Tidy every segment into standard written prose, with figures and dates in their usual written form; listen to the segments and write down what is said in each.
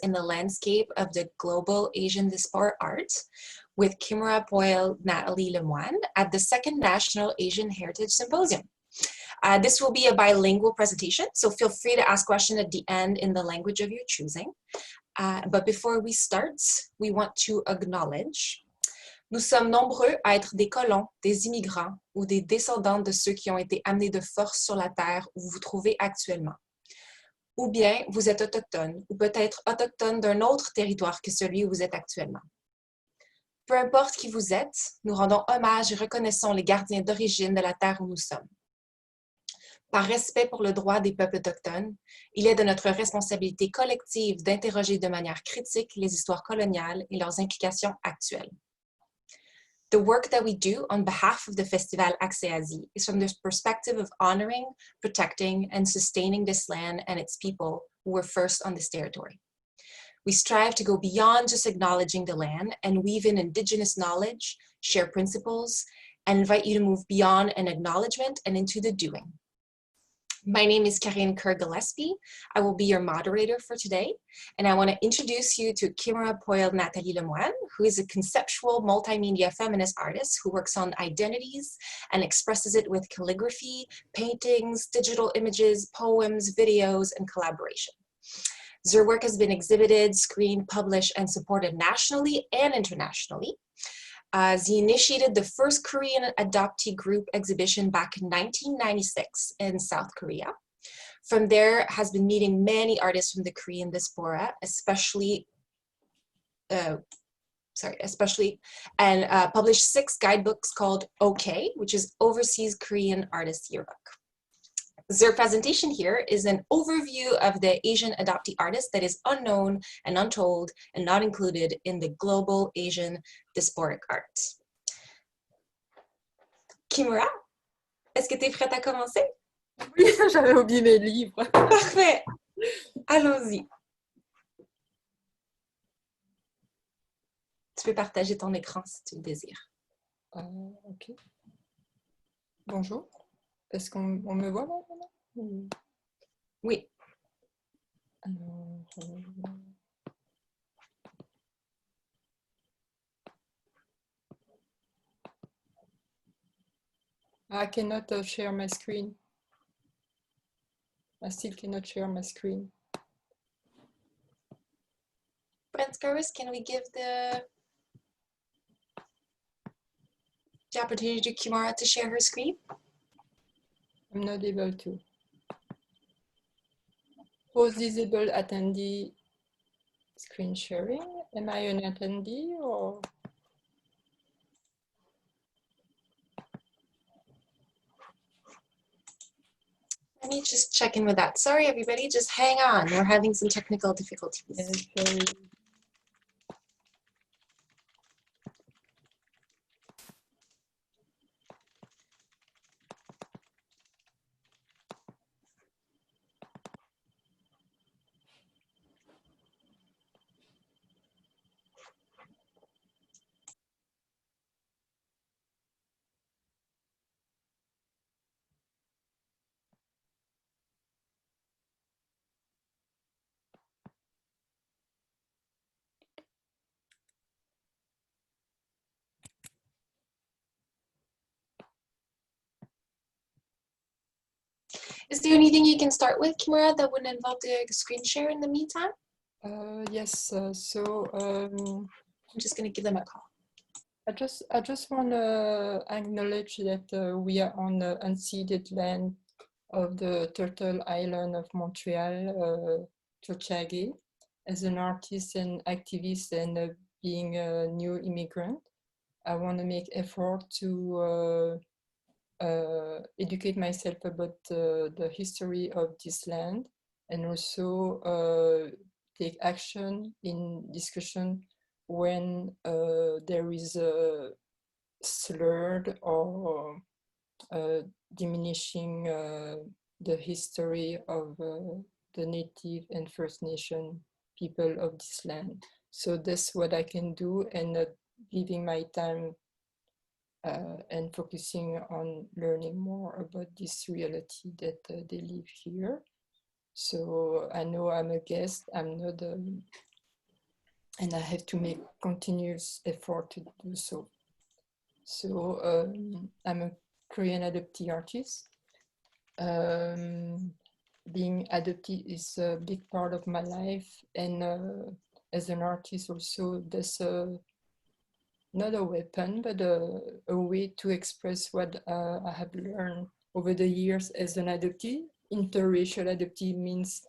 in the landscape of the Global Asian Diaspora Art with Kimura Byol, Nathalie Lemoine at the second National Asian Heritage Symposium. This will be a bilingual presentation, so feel free to ask questions at the end in the language of your choosing. But before we start, we want to acknowledge. Nous sommes nombreux à être des colons, des immigrants ou des descendants de ceux qui ont été amenés de force sur la terre où vous vous trouvez actuellement. Ou bien vous êtes autochtone ou peut-être autochtone d'un autre territoire que celui où vous êtes actuellement. Peu importe qui vous êtes, nous rendons hommage et reconnaissons les gardiens d'origine de la terre où nous sommes. Par respect pour le droit des peuples autochtones, il est de notre responsabilité collective d'interroger de manière critique les histoires coloniales et leurs implications actuelles. The work that we do on behalf of the Festival Accès Asie is from the perspective of honoring, protecting, and sustaining this land and its people who were first on this territory. We strive to go beyond just acknowledging the land and weave in indigenous knowledge, share principles, and invite you to move beyond an acknowledgement and into the doing. My name is Karine Kerr-Gillespie. I will be your moderator for today, and I want to introduce you to Kimura Byol Nathalie Lemoine, who is a conceptual multimedia feminist artist who works on identities and expresses it with calligraphy, paintings, digital images, poems, videos, and collaboration. Her work has been exhibited, screened, published, and supported nationally and internationally. She initiated the first Korean adoptee group exhibition back in 1996 in South Korea. From there, has been meeting many artists from the Korean diaspora, especially, published 6 guidebooks called OK, which is Overseas Korean Artist Yearbook. Their presentation here is an overview of the Asian adoptee artist that is unknown and untold and not included in the Global Asian Diasporic Art. Kimura, est-ce que tu es prête à commencer? Oui, j'avais oublié mes livres. Parfait, allons-y. Tu peux partager ton écran si tu le désires. Ok. Bonjour. Est-ce qu'on me voit là? Oui. I cannot share my screen. I still cannot share my screen. Brent, can we give the opportunity to Kimura to share her screen? I'm not able to. Pause disable attendee screen sharing. Am I an attendee or? Let me just check in with that. Sorry, everybody, just hang on. We're having some technical difficulties. Sorry. Is there anything you can start with, Kimura, that wouldn't involve the screen share in the meantime? Yes. I'm just going to give them a call. I just want to acknowledge that we are on the unceded land of the Turtle Island of Montreal, Tiohtià:ke. As an artist and activist and being a new immigrant, I want to make effort to educate myself about the history of this land and also take action in discussion when there is a slurred or diminishing the history of the Native and First Nation people of this land. So that's what I can do, and giving my time and focusing on learning more about this reality that they live here. So I know I'm a guest, I'm not, and I have to make continuous effort to do so. So I'm a Korean adoptee artist. Being adoptee is a big part of my life, and as an artist also, that's not a weapon, but a way to express what I have learned over the years as an adoptee. Interracial adoptee means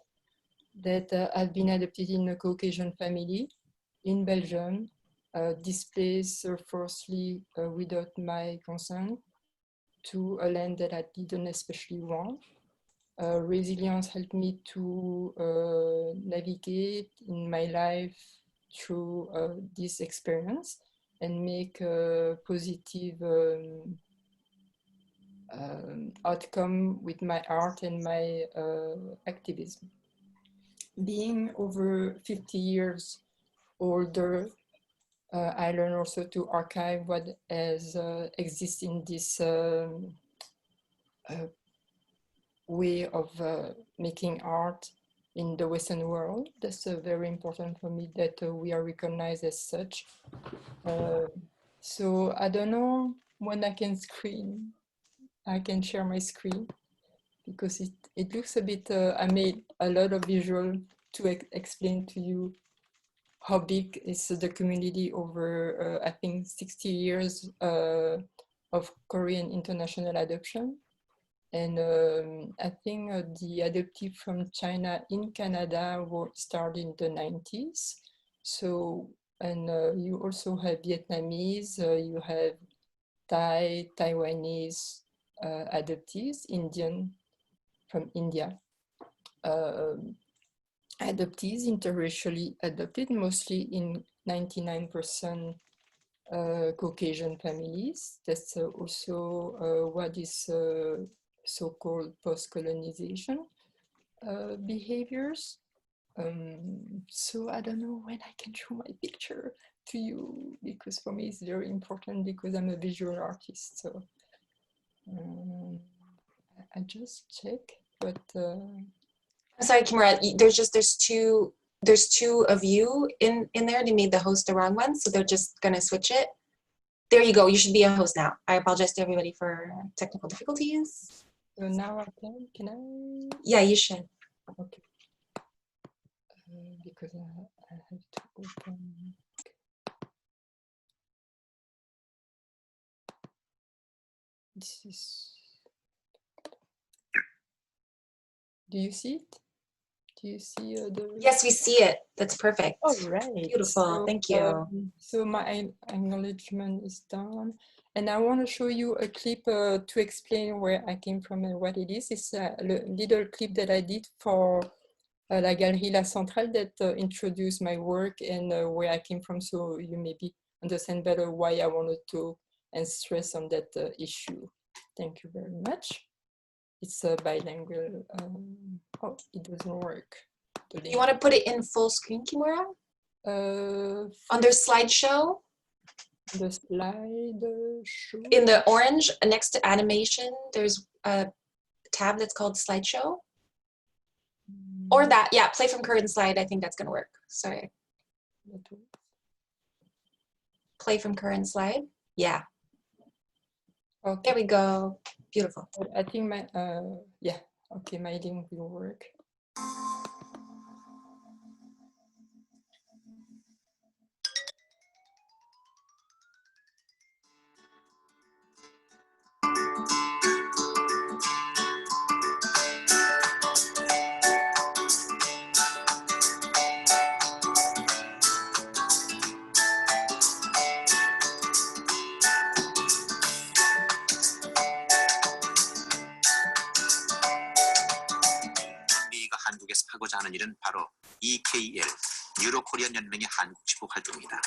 that I've been adopted in a Caucasian family in Belgium, displaced forcibly without my consent to a land that I didn't especially want. Resilience helped me to navigate in my life through this experience and make a positive outcome with my art and my activism. Being over 50 years older, I learned also to archive what has exists in this way of making art in the Western world. That's very important for me, that we are recognized as such. So I don't know when I can share my screen, because it looks a bit, I made a lot of visual to explain to you how big is the community over, I think, 60 years of Korean international adoption. And I think the adoptee from China in Canada started in the 90s. So, and you also have Vietnamese, you have Thai, Taiwanese adoptees, Indian from India. Adoptees interracially adopted, mostly in 99% Caucasian families. That's also what is so-called post-colonization behaviors. So I don't know when I can show my picture to you, because for me it's very important, because I'm a visual artist. So I just check, but I'm sorry, Kimura, there's two of you in there. They made the host the wrong one, so they're just gonna switch it. There you go, you should be a host now. I apologize to everybody for technical difficulties. so now I can I? Yeah, you should. Okay. Because I have to open. This is. Do you see it? Do you see the? Yes, we see it. That's perfect. All right. Beautiful. So, thank you. So my acknowledgement is done. And I want to show you a clip to explain where I came from and what it is. It's a little clip that I did for La Galerie La Centrale that introduced my work and where I came from, so you maybe understand better why I wanted to and stress on that issue. Thank you very much. It's a bilingual. Oh, it doesn't work. You want to put it in full screen, Kimura? Under slideshow? The slideshow? In the orange next to animation, there's a tab that's called slideshow. Or that, yeah, play from current slide. I think that's going to work. Sorry. Play from current slide. Yeah. Okay. There we go. Beautiful. I think my, yeah, okay, my link will work. 한국에서 하고자 하는 일은 바로 EKL, 유로 코리안 연맹의 한국 지부 활동입니다.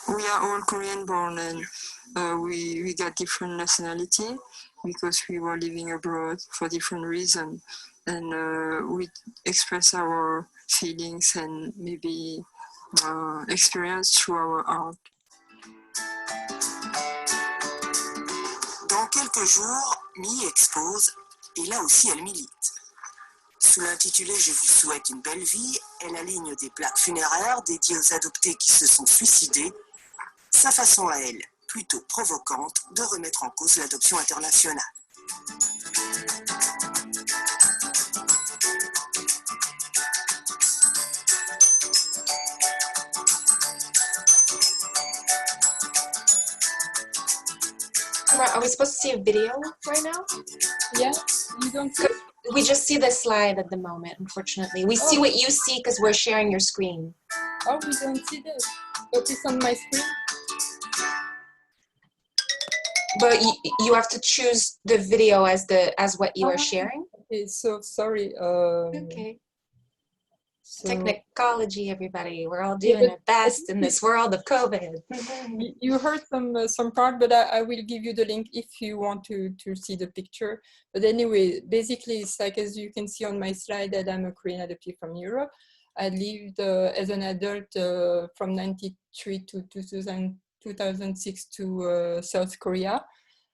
We are all Korean born, and we got different nationality because we were living abroad for different reasons, and we express our feelings and maybe experience through our art. Dans quelques jours, Mi expose et là aussi elle milite. Sous l'intitulé « Je vous souhaite une belle vie », elle aligne des plaques funéraires dédiées aux adoptés qui se sont suicidés, sa façon à elle, plutôt provocante, de remettre en cause l'adoption internationale. Are we supposed to see a video right now? Yeah, you don't see? We just see the slide at the moment, unfortunately. We see what you see because we're sharing your screen. Oh, we don't see that. But it's on my screen. But you have to choose the video as what you are sharing. Okay, so sorry. Okay. So, Technology, everybody. We're all doing our best in this world of COVID. You heard some part, but I will give you the link if you want to see the picture. But anyway, basically, it's like, as you can see on my slide, that I'm a Korean adoptee from Europe. I lived as an adult from 93 to 2006 to South Korea.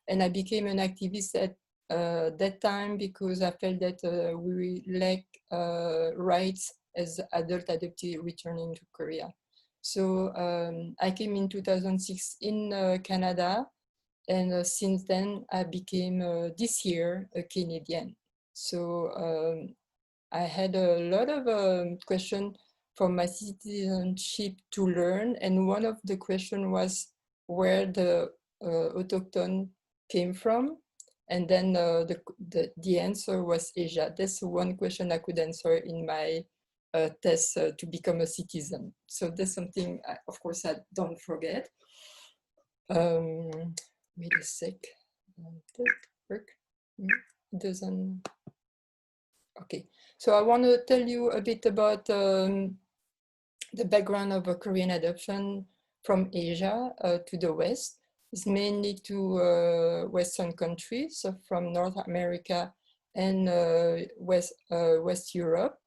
And I became an activist at that time because I felt that we lack rights as adult adoptee returning to Korea. So I came in 2006 in Canada, and since then I became this year a Canadian. So I had a lot of questions for my citizenship to learn, and one of the questions was where the autochthone came from, and then the answer was Asia. That's one question I could answer in my test to become a citizen. So that's something, of course, I don't forget. Wait a sec. Does it work? It doesn't. Okay. So I want to tell you a bit about the background of a Korean adoption from Asia to the West. It's mainly to Western countries, so from North America and West Europe.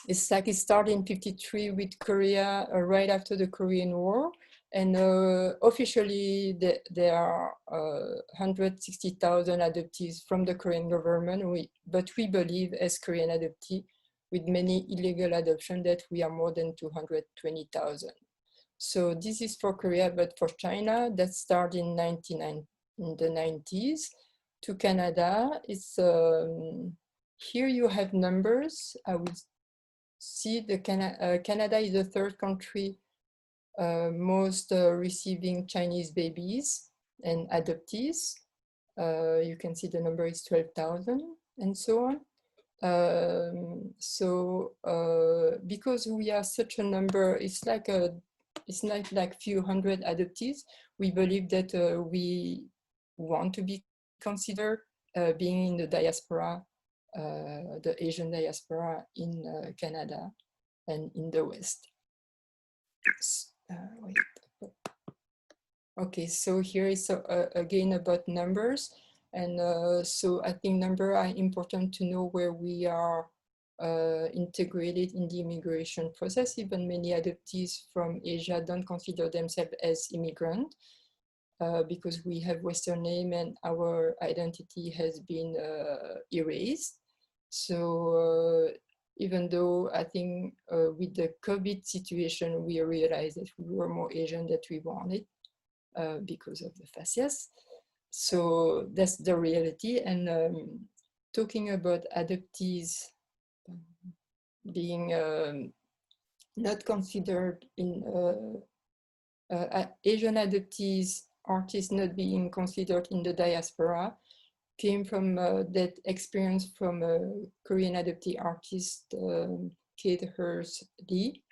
It's like it started in 1953 with Korea right after the Korean War, and officially there are 160,000 adoptees from the Korean government, but we believe as Korean adoptee with many illegal adoptions that we are more than 220,000. So this is for Korea, but for China that started in the 90s. To Canada, it's here you have numbers. I would see the Canada is the third country most receiving Chinese babies and adoptees. You can see the number is 12,000 and so on. Because we are such a number, it's not like few hundred adoptees. We believe that we want to be considered being in the diaspora, the Asian diaspora in Canada and in the West. Wait. Okay, so here is again about numbers. And so I think numbers are important to know where we are integrated in the immigration process. Even many adoptees from Asia don't consider themselves as immigrant because we have Western name and our identity has been erased. So even though I think with the COVID situation, we realized that we were more Asian than we wanted because of the facias. So that's the reality. And talking about adoptees being not considered in Asian adoptees, artists not being considered in the diaspora, came from that experience from a Korean adoptee artist, Kate Hurst Lee,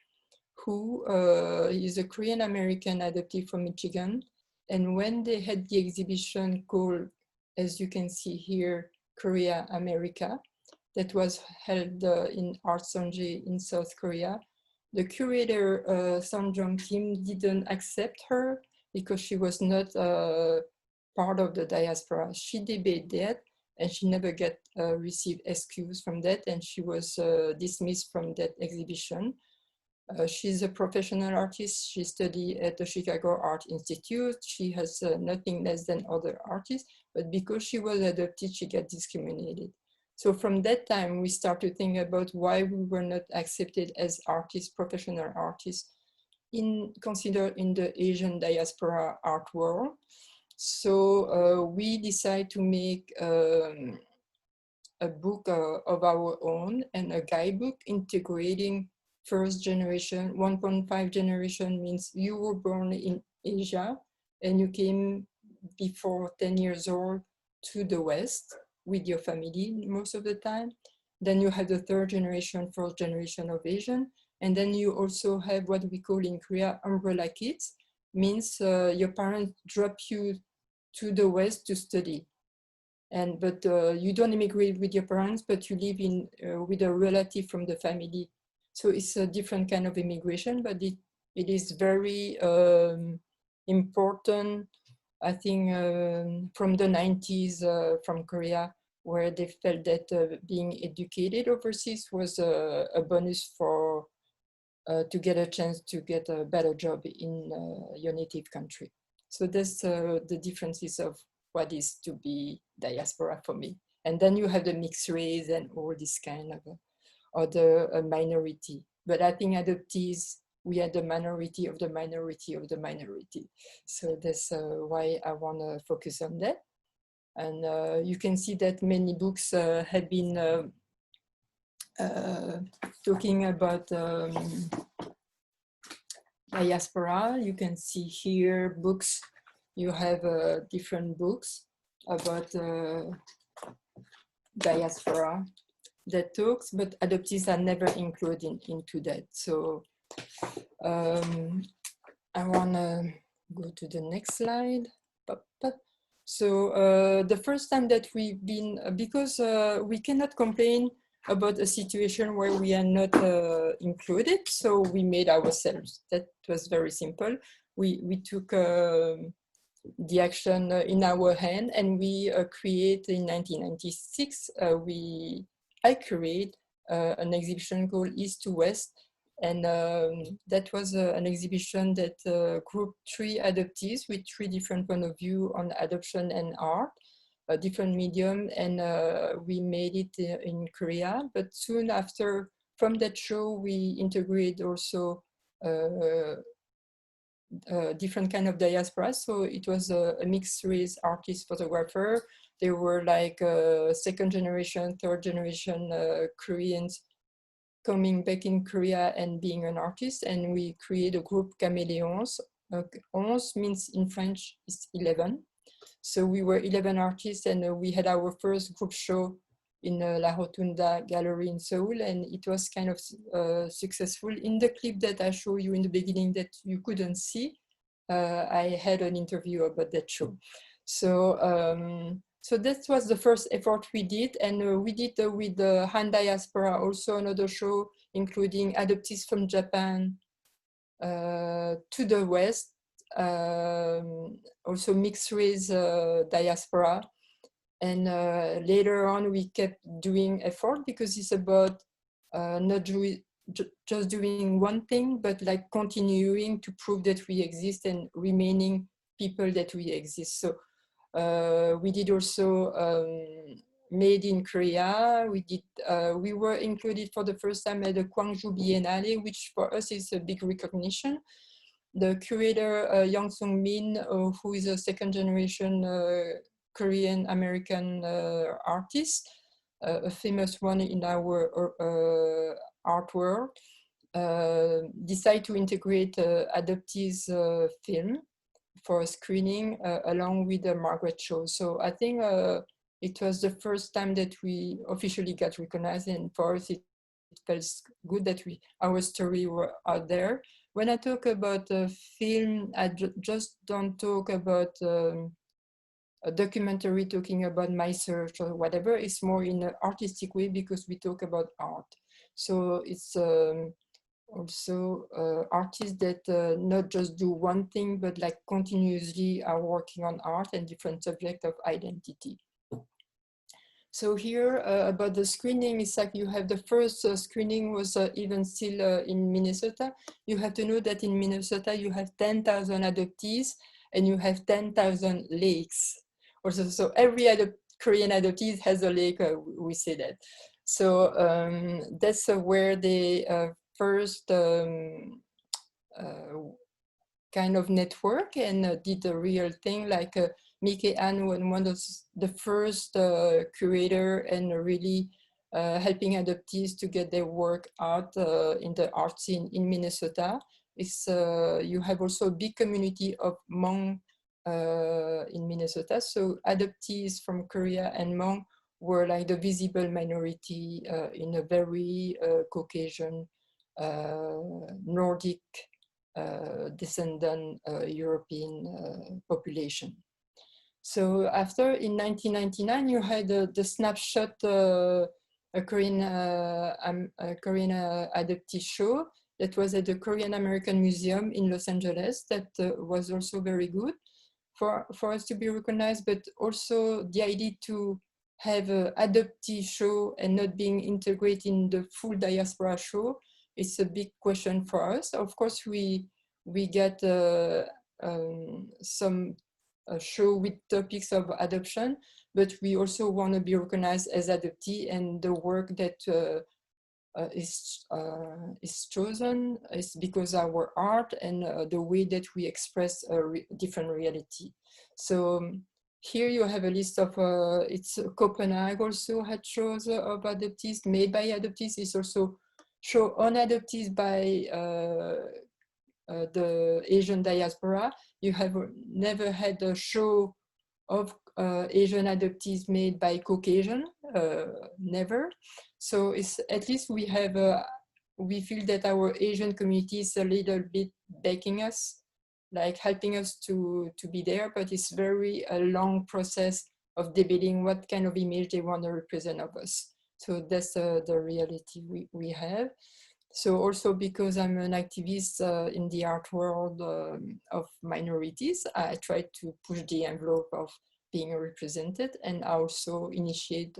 who is a Korean American adoptee from Michigan. And when they had the exhibition called, as you can see here, Korea America, that was held in Art Sonje in South Korea, the curator, Son Jong Kim, didn't accept her because she was not part of the diaspora. She debated that and she never received excuse from that, and she was dismissed from that exhibition. She's a professional artist. She studied at the Chicago Art Institute. She has nothing less than other artists, but because she was adopted, she got discriminated. So from that time, we start to think about why we were not accepted as artists, professional artists, considered in the Asian diaspora art world. So we decide to make a book of our own and a guidebook integrating first generation. 1.5 generation means you were born in Asia and you came before 10 years old to the West with your family most of the time. Then you have the third generation, fourth generation of Asian. And then you also have what we call in Korea umbrella kids, means your parents drop you to the West to study. But you don't immigrate with your parents, but you live in with a relative from the family. So it's a different kind of immigration, but it is very important, I think, from the 90s from Korea, where they felt that being educated overseas was a bonus for to get a chance to get a better job in your native country. So that's the differences of what is to be diaspora for me. And then you have the mixed race and all this kind of other minority. But I think adoptees, we are the minority of the minority of the minority. So that's why I want to focus on that. And you can see that many books have been talking about diaspora. You can see here books. You have different books about diaspora that talks, but adoptees are never included into that. So I want to go to the next slide. So the first time that we've been, because we cannot complain about a situation where we are not included, so we made ourselves. That was very simple. We took the action in our hand, and we create in 1996, I create an exhibition called East to West, and that was an exhibition that grouped 3 adoptees with 3 different points of view on adoption and art, a different medium, and we made it in Korea. But soon after, from that show, we integrate also different kind of diaspora. So it was a mixed race artist photographer. There were like second generation, third generation Koreans coming back in Korea and being an artist. And we create a group Caméléons. 11 means in French is 11. So we were 11 artists, and we had our first group show in La Rotunda Gallery in Seoul, and it was kind of successful. In the clip that I showed you in the beginning that you couldn't see, I had an interview about that show. So so that was the first effort we did, and we did with the Han Diaspora also another show, including adoptees from Japan to the West, also mixed race diaspora. And later on, we kept doing effort because it's about not just doing one thing, but like continuing to prove that we exist and remaining people that we exist. So we did also made in Korea. We were included for the first time at the Gwangju Biennale, which for us is a big recognition. The curator, Yang Sung-min, who is a second generation Korean American artist, a famous one in our art world, decided to integrate adoptees film for screening along with the Margaret show. So I think it was the first time that we officially got recognized, and for us it felt good that our story were out there. When I talk about film, I just don't talk about a documentary talking about my search or whatever. It's more in an artistic way because we talk about art. So it's also artists that not just do one thing, but like continuously are working on art and different subjects of identity. So here about the screening, it's like you have the first screening was even still in Minnesota. You have to know that in Minnesota you have 10,000 adoptees and you have 10,000 lakes. Also, so every Korean adoptee has a lake, we say that. So that's where they first kind of network and did the real thing, like Mickey Ann was one of the first curator and really helping adoptees to get their work out in the art scene in Minnesota. It's, you have also a big community of Hmong in Minnesota. So adoptees from Korea and Hmong were like the visible minority in a very Caucasian, Nordic descendant European population. So after, in 1999, you had the snapshot a Korean adoptee show that was at the Korean American Museum in Los Angeles. That was also very good for us to be recognized, but also the idea to have an adoptee show and not being integrated in the full diaspora show. It's a big question for us. Of course, we get some show with topics of adoption, but we also want to be recognized as adoptee, and the work that is chosen is because our art and the way that we express a different reality. So here you have a list of, it's Copenhagen also had shows of adoptees made by adoptees. It's also show on adoptees by the Asian diaspora. You have never had a show of Asian adoptees made by Caucasian, never. So it's, at least we have, we feel that our Asian community is a little bit backing us, like helping us to be there, but it's very a long process of debating what kind of image they want to represent of us. So that's the reality we have. So also because I'm an activist in the art world of minorities, I try to push the envelope of being represented, and also initiate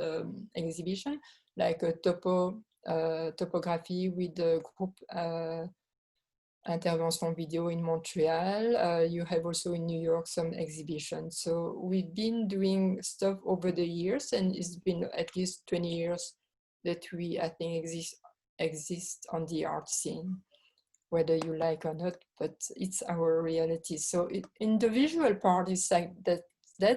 exhibition like a topography with the group Intervention Video in Montreal. You have also in New York some exhibitions. So we've been doing stuff over the years, and it's been at least 20 years that we, I think, exist on the art scene, whether you like or not, but it's our reality. So in the visual part, it's like that,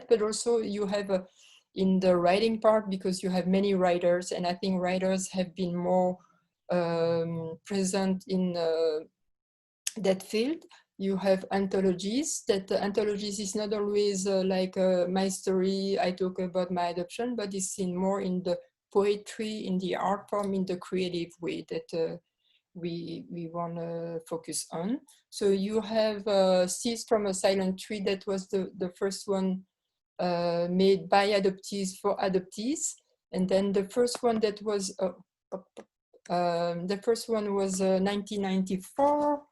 but also you have in the writing part, because you have many writers, and I think writers have been more present in that field. You have anthologies, that the anthologies is not always like my story, I talk about my adoption, but it's seen more in the poetry, in the art form, in the creative way that we want to focus on. So you have Seeds from a Silent Tree, that was the first one made by adoptees for adoptees. And then the first one that was, the first one was 1994.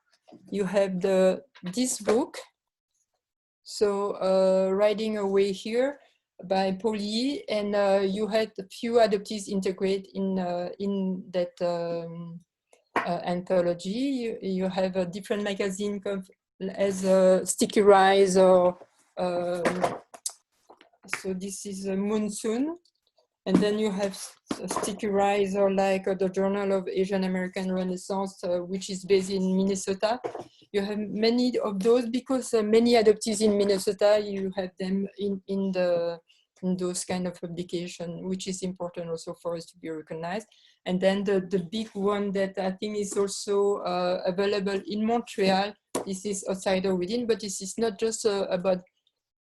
You have this book. So Riding Away Here by Paul Yee, and you had a few adoptees integrate in that anthology. You have a different magazine as Sticky Rise, or so this is a Monsoon, and then you have Sticky Rise, or like the Journal of Asian American Renaissance, which is based in Minnesota. You have many of those because many adoptees in Minnesota, you have them in those kind of publication, which is important also for us to be recognized. And then the big one that I think is also available in Montreal, this is Outsider Within, but this is not just about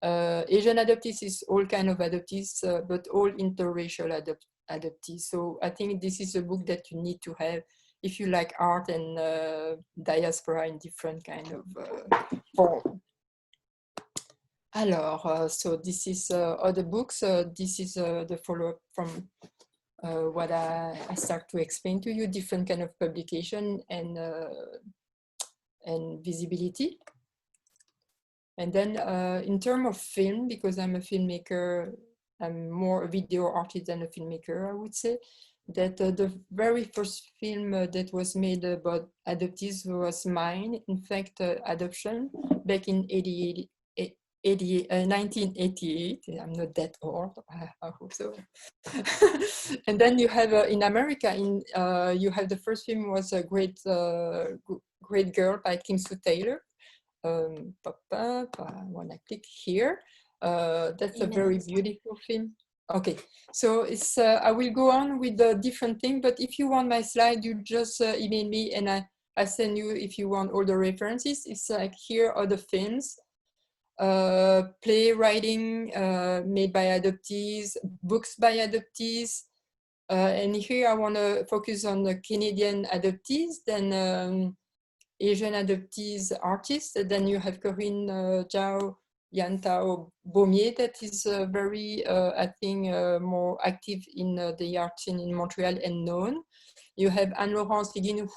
Asian adoptees, it's all kind of adoptees, but all interracial adoptees. So I think this is a book that you need to have if you like art and diaspora in different kind of form. Alors, so this is other books. This is the follow-up from what I start to explain to you, different kind of publication and visibility. And then in terms of film, because I'm a filmmaker I'm more a video artist than a filmmaker, I would say. That the very first film that was made about adoptees was mine, in fact, Adoption, back in 1988. I'm not that old, I hope so. And then you have in America, you have the first film was a Great Girl by Kim Sue Taylor. When I click here, that's a very beautiful film. Okay, so it's I will go on with the different thing, but if you want my slide, you just email me and I send you if you want all the references. It's like here are the films, playwriting made by adoptees, books by adoptees, and here I want to focus on the Canadian adoptees, then Asian adoptees artists, and then you have Corinne Zhao Yantao Baumier that is very, I think, more active in the art scene in Montreal and known. You have Anne-Laurence Higuin,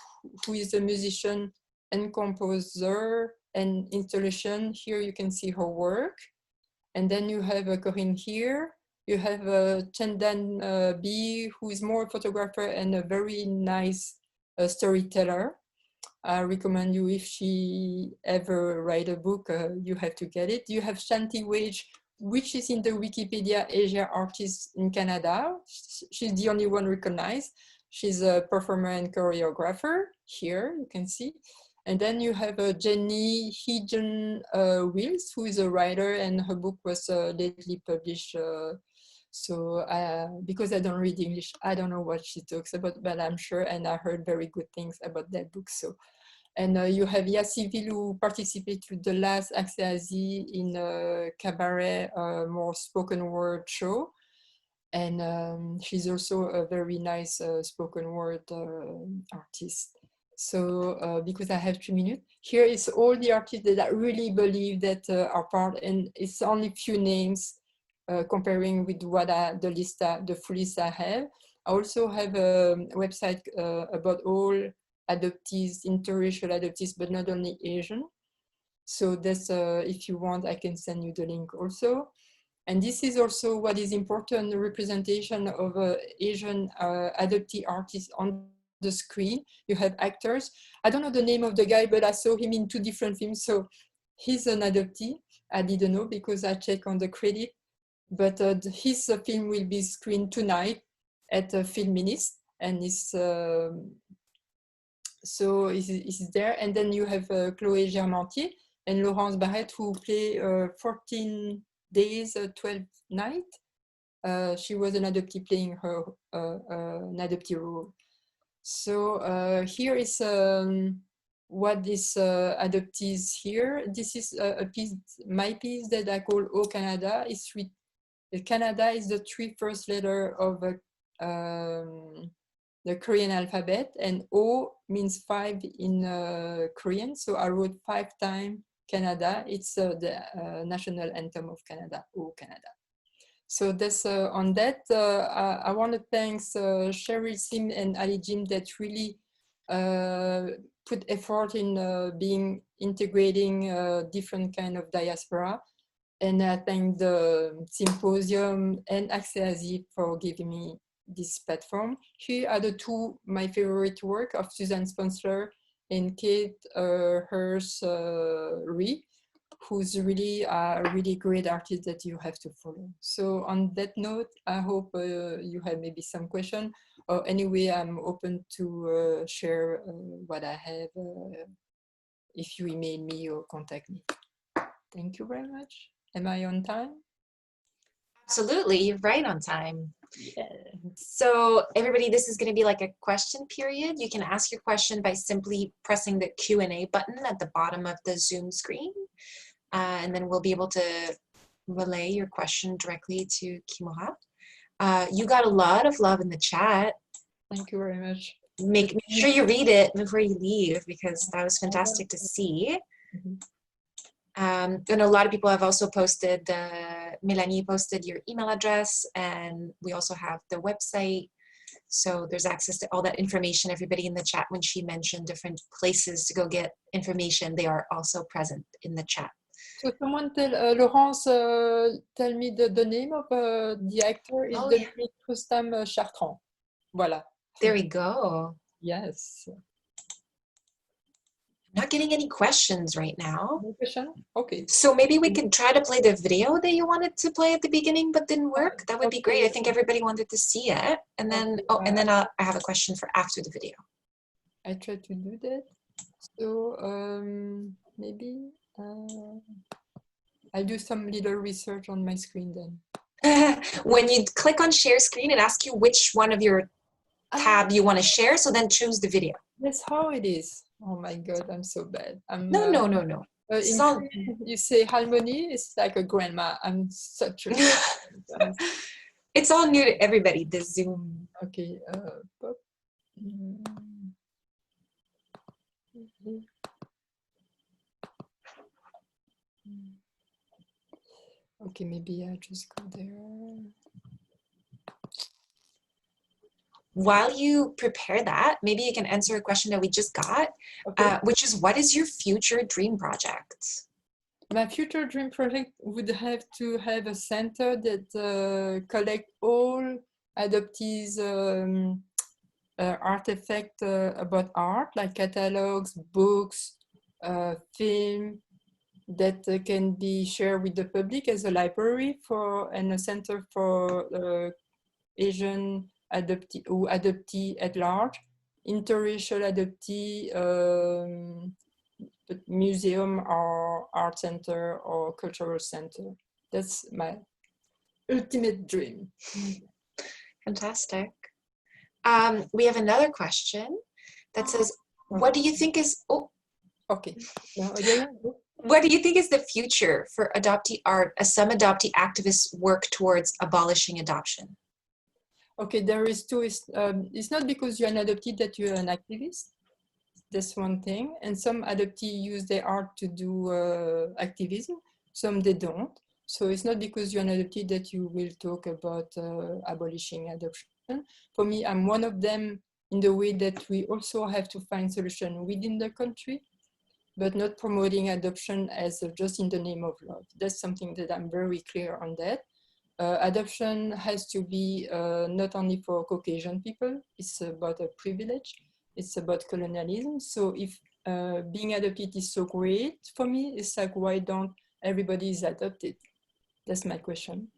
who is a musician and composer and installation. Here you can see her work. And then you have Corinne here. You have Chandan B, who is more a photographer and a very nice storyteller. I recommend you, if she ever write a book, you have to get it. You have Shanti Wage, which is in the Wikipedia Asia Artist in Canada. She's the only one recognized. She's a performer and choreographer. Here you can see. And then you have Jenny Heejun Wills, who is a writer, and her book was lately published. So because I don't read English, I don't know what she talks about, but I'm sure, and I heard very good things about that book. So, and you have Yassiville, who participated to the last Axiasi in a cabaret, more spoken word show. And she's also a very nice spoken word artist. So because I have 2 minutes, here is all the artists that I really believe that are part, and it's only few names comparing with what the full list I have. I also have a website about all adoptees, interracial adoptees, but not only Asian. So that's, if you want, I can send you the link also. And this is also what is important, the representation of Asian adoptee artists on the screen. You have actors. I don't know the name of the guy, but I saw him in 2 different films. So he's an adoptee. I didn't know because I checked on the credit. But his film will be screened tonight at Filminist, and it's so is there. And then you have Chloé Germantier and Laurence Barrette, who play 14 days, 12 nights. She was an adoptee playing her an adoptee role. So here is what is adoptees here. This is a piece, my piece that I call O Canada. It's Canada is the 3 first letters of the Korean alphabet, and O means 5 in Korean. So I wrote 5 times Canada. It's the national anthem of Canada, O Canada. So that's on that. I want to thank Cheryl Sim and Ali Jim that really put effort in integrating different kind of diaspora. And I thank the Symposium and Axiasi for giving me this platform. Here are the 2 my favorite work of Susan Sponsler and Kate Hurst-Ree, who's really a really great artist that you have to follow. So on that note, I hope you have maybe some question, or anyway, I'm open to share what I have if you email me or contact me. Thank you very much. Am I on time? Absolutely, you're right on time. Yeah. So everybody, this is going to be like a question period. You can ask your question by simply pressing the Q&A button at the bottom of the Zoom screen. And then we'll be able to relay your question directly to Kimura. You got a lot of love in the chat. Thank you very much. Make sure you read it before you leave, because that was fantastic to see. Mm-hmm. And a lot of people have also posted, Melanie posted your email address, and we also have the website. So there's access to all that information. Everybody in the chat, when she mentioned different places to go get information, they are also present in the chat. So someone tell Laurence, tell me the name of the actor is Dominique Rustam Chartrand. Voilà. There we go. Yes. Not getting any questions right now. No question? Okay. So maybe we could try to play the video that you wanted to play at the beginning but didn't work. That would be great. I think everybody wanted to see it. And then, I have a question for after the video. I try to do that. So maybe I'll do some little research on my screen then. When you click on share screen, it asks you which one of your tab you want to share. So then choose the video. That's how it is. Oh my God, I'm so bad. No. You say harmony, it's like a grandma. I'm such a It's all new to everybody, the Zoom. Okay. Okay, maybe I'll just go there. While you prepare that, maybe you can answer a question that we just got, which is, what is your future dream project? My future dream project would have to have a center that collect all adoptees' artifacts about art, like catalogs, books, film, that can be shared with the public as a library and a center for Asian adoptee at large, interracial adoptee, museum or art center or cultural center. That's my ultimate dream. Fantastic. We have another question that says, what do you think is, okay. What do you think is the future for adoptee art as some adoptee activists work towards abolishing adoption? Okay, there is two. It's not because you're an adoptee that you're an activist. That's one thing. And some adoptees use their art to do activism. Some they don't. So it's not because you're an adoptee that you will talk about abolishing adoption. For me, I'm one of them in the way that we also have to find solutions within the country, but not promoting adoption as just in the name of love. That's something that I'm very clear on that. Adoption has to be not only for Caucasian people, it's about a privilege, it's about colonialism. So if being adopted is so great for me, it's like, why don't everybody is adopted? That's my question.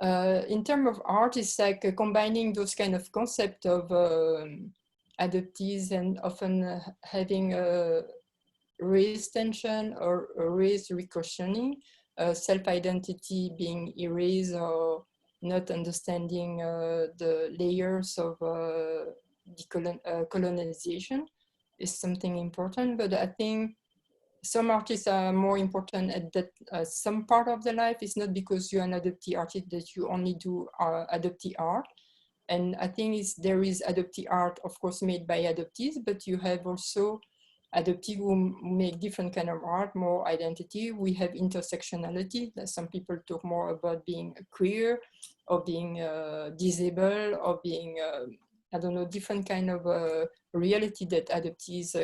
In terms of art, it's like combining those kind of concepts of adoptees and often having a race tension or a race requestioning, self-identity being erased or not understanding the layers of colonization is something important. But I think some artists are more important at that some part of their life. It's not because you're an adoptee artist that you only do adoptee art. And I think there is adoptee art, of course, made by adoptees, but you have also adoptees who make different kind of art, more identity. We have intersectionality, that some people talk more about being queer or being disabled or being, I don't know, different kind of reality that adoptees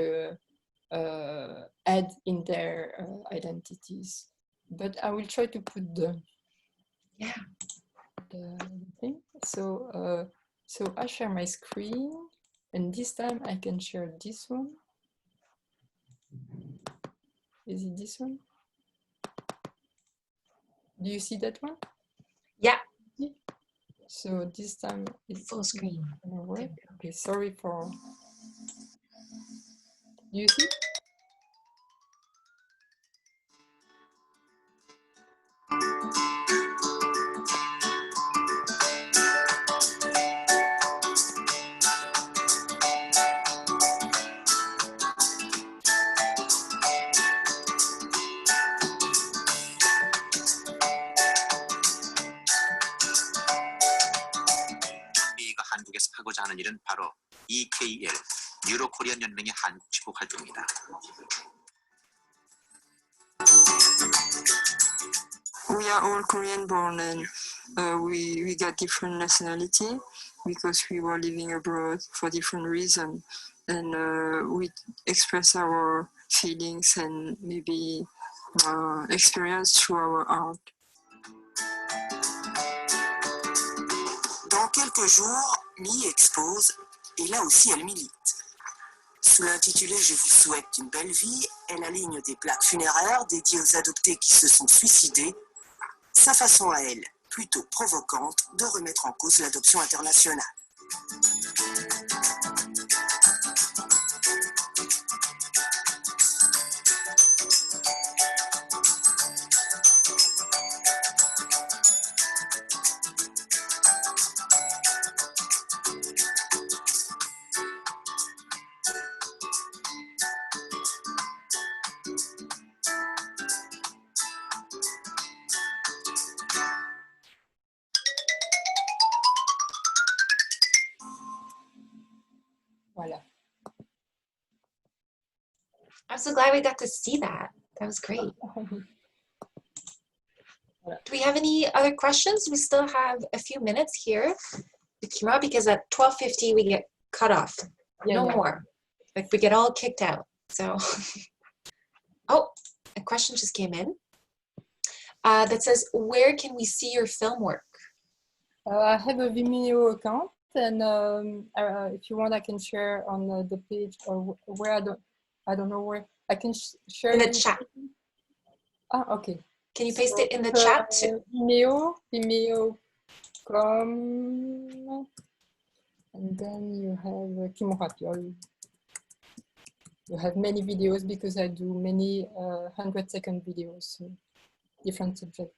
add in their identities. But I will try to put the thing. So I share my screen, and this time I can share this one. Is it this one? Do you see that one? Yeah. So this time it's full screen. Okay, sorry for. Do you see? 한국에서 하고자 하는 일은 바로 EKL, 유로 코리안 연맹의 한국 지부 활동입니다. We are all Korean born and we got different nationality because we were living abroad for different reasons, and we express our feelings and maybe experience through our art. Dans quelques jours, Mi expose et là aussi elle milite. Sous l'intitulé « Je vous souhaite une belle vie », elle aligne des plaques funéraires dédiées aux adoptés qui se sont suicidés, sa façon à elle, plutôt provocante, de remettre en cause l'adoption internationale. Voilà. I'm so glad we got to see that. That was great. Do we have any other questions? We still have a few minutes here, Kimura, because at 12:50 we get cut off. No more. Like we get all kicked out. So, oh, a question just came in that says, where can we see your film work? I have a Vimeo account, and if you want, I can share on the page or where I don't know where I can share in the chat. Ah, okay. Can you paste it in the chat too? Vimeo.com, and then you have Kimura Byol. You have many videos because I do many 100-second videos, so different subjects.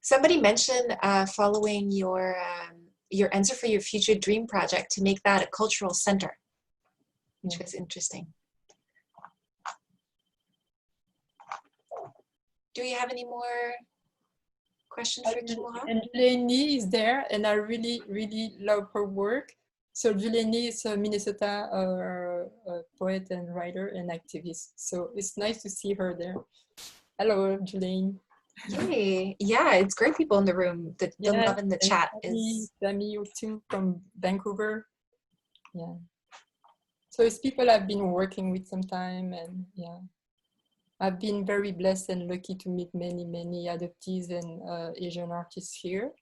Somebody mentioned following your answer for your future dream project to make that a cultural center, which was interesting. Do we have any more questions for Kimura? And Julianie is there, and I really, really love her work. So Julianie is a Minnesota poet and writer and activist. So it's nice to see her there. Hello, Julianie. Yay. Yeah, it's great people in the room. The love in the chat is... Dami too from Vancouver. Yeah. So it's people I've been working with some time, and yeah. I've been very blessed and lucky to meet many, many adoptees and Asian artists here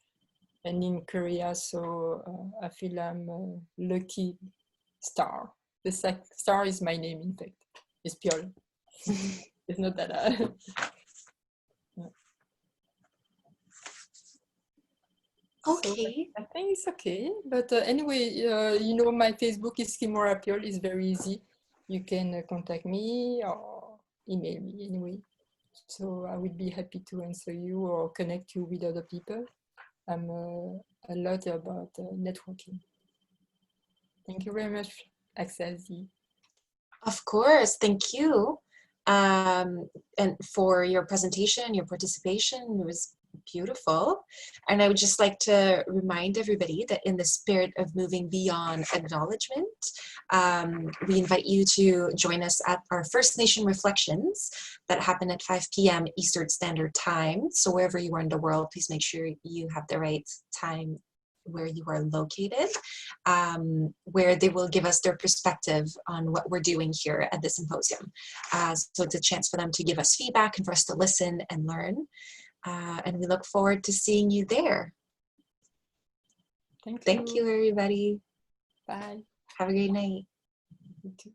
and in Korea. So I feel I'm a lucky star. The star is my name, in fact. It's Byol. It's not that Okay. So I think it's okay. But anyway, you know, my Facebook is Kimura Byol. It's very easy. You can contact me or email me anyway. So I would be happy to answer you or connect you with other people. I'm a lot about networking. Thank you very much, Axelzi. Of course, thank you. And for your presentation, your participation, it was beautiful. And I would just like to remind everybody that in the spirit of moving beyond acknowledgement, we invite you to join us at our First Nation Reflections that happen at 5 p.m. Eastern Standard Time. So wherever you are in the world, please make sure you have the right time where you are located, where they will give us their perspective on what we're doing here at the symposium. So it's a chance for them to give us feedback and for us to listen and learn. And we look forward to seeing you there. Thank you, everybody. Bye. Have a great night. You too.